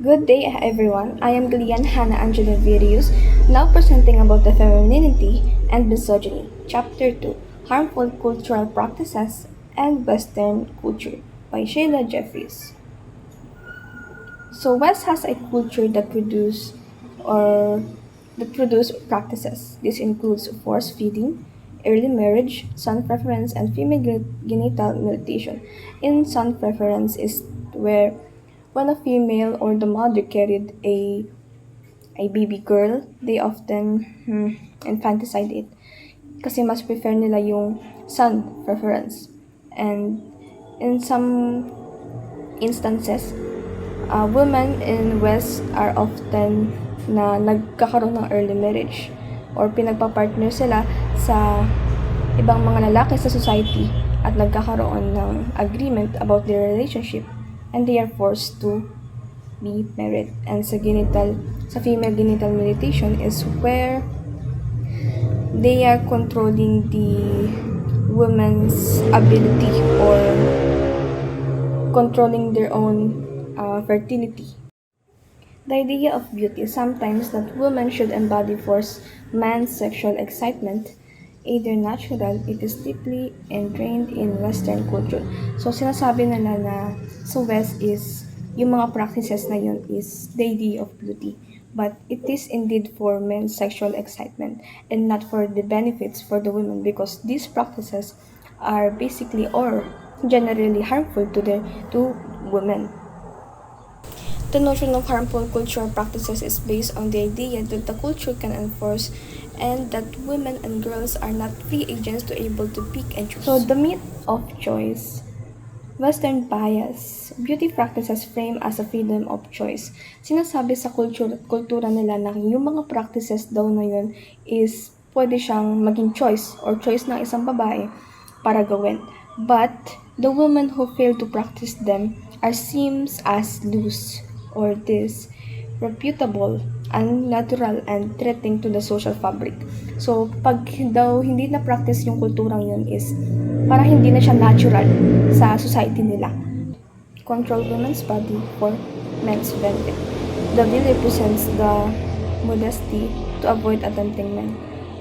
Good day everyone, I am Glianh Rios, now presenting about the femininity and misogyny, Chapter 2, Harmful Cultural Practices and Western Culture by Sheila Jeffries. So West has a culture that produce practices. This includes force feeding, early marriage, son preference, and female genital mutilation. In son preference is where when a female or the mother carried a baby girl, they often infanticide it kasi mas prefer nila yung son preference. And in some instances, women in West are often na nagkakaroon ng early marriage or pinagpa-partner sila sa ibang mga lalaki sa society at nagkakaroon ng agreement about their relationship and they are forced to be married. And sa female genital mutilation is where they are controlling the woman's ability or controlling their own fertility. The idea of beauty is sometimes that women should embody force man's sexual excitement, either natural, it is deeply ingrained in Western culture. So sinasabi nila na sa West is yung mga practices na yun is the idea of beauty. But it is indeed for men's sexual excitement and not for the benefits for the women because these practices are basically or generally harmful to women. The notion of harmful cultural practices is based on the idea that the culture can enforce and that women and girls are not free agents to able to pick and choose. So the myth of choice, Western bias, beauty practices frame as a freedom of choice. Sinasabi sa kultura nila na yung mga practices daw na yun is pwede siyang maging choice or choice ng isang babae para gawin. But the women who fail to practice them are seems as loose or disreputable, unnatural, and threatening to the social fabric. So, pag daw hindi na-practice yung kulturang yun is para hindi na siya natural sa society nila. Control women's body for men's benefit. The veil represents the modesty to avoid attempting men,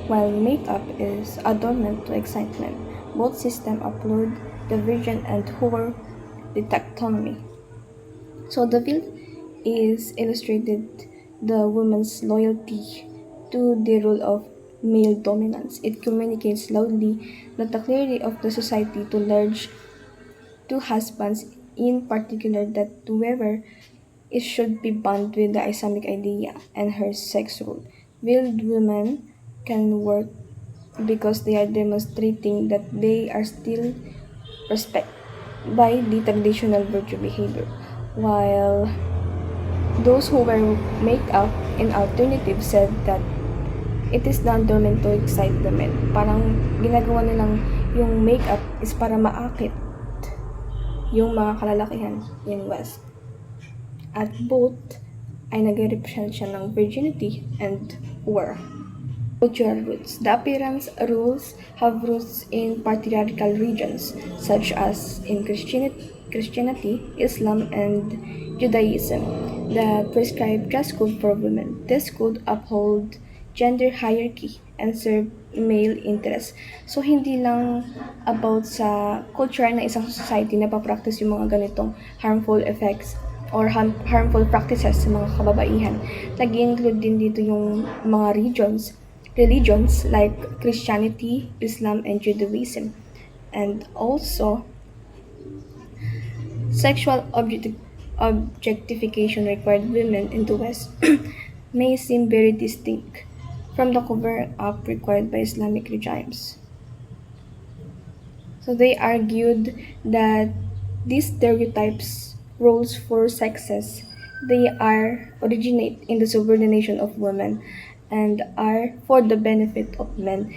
while makeup is adornment to excitement. Both systems applaud the virgin and whore detectomy. So the veil is illustrated the woman's loyalty to the role of male dominance. It communicates loudly that the clearly of the society to large to husbands in particular that whoever it should be bound with the Islamic idea and her sex role. Veiled women can work because they are demonstrating that they are still respected by the traditional virtue behavior, while those who wear makeup in alternative said that it is done dormant to excite the men. Parang ginagawa nilang yung makeup is para maakit yung mga kalalakihan in West. At both ay nag-represent siya ng virginity and war. Cultural roots. The appearance rules have roots in patriarchal regions such as in Christianity, Islam, and Judaism that prescribe dress code for women. This code uphold gender hierarchy and serve male interests. So, hindi lang about sa culture na isang society na pa-practice yung mga ganitong harmful effects or harmful practices sa mga kababaihan. Nag-include din dito yung mga religions like Christianity, Islam, and Judaism. And also, sexual objectification required women in the West may seem very distinct from the cover-up required by Islamic regimes. So they argued that these stereotypes, roles for sexes, they originate in the subordination of women and are for the benefit of men.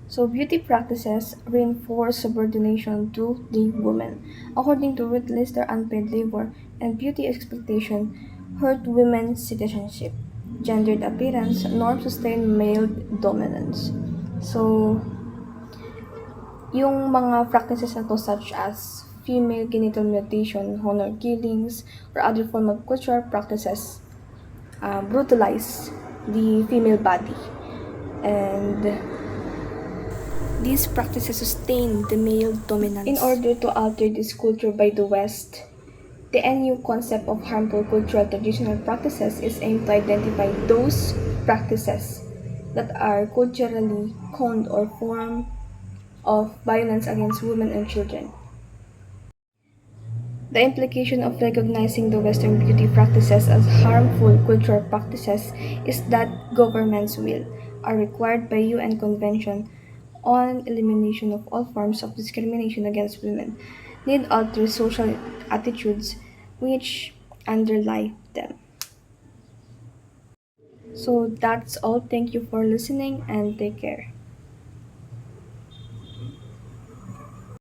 So beauty practices reinforce subordination to the woman. According to ruthless, their unpaid labor and beauty exploitation hurt women's citizenship, gendered appearance, norms sustain male dominance. So, yung mga practices na to such as female genital mutilation, honor killings, or other form of cultural practices brutalize the female body. And these practices sustain the male dominance. In order to alter this culture by the West, the NU concept of harmful cultural traditional practices is aimed to identify those practices that are culturally conned or form of violence against women and children. The implication of recognizing the Western beauty practices as harmful cultural practices is that governments will, are required by UN Convention on Elimination of All Forms of Discrimination Against Women, need alter social attitudes which underlie them. So that's all. Thank you for listening and take care.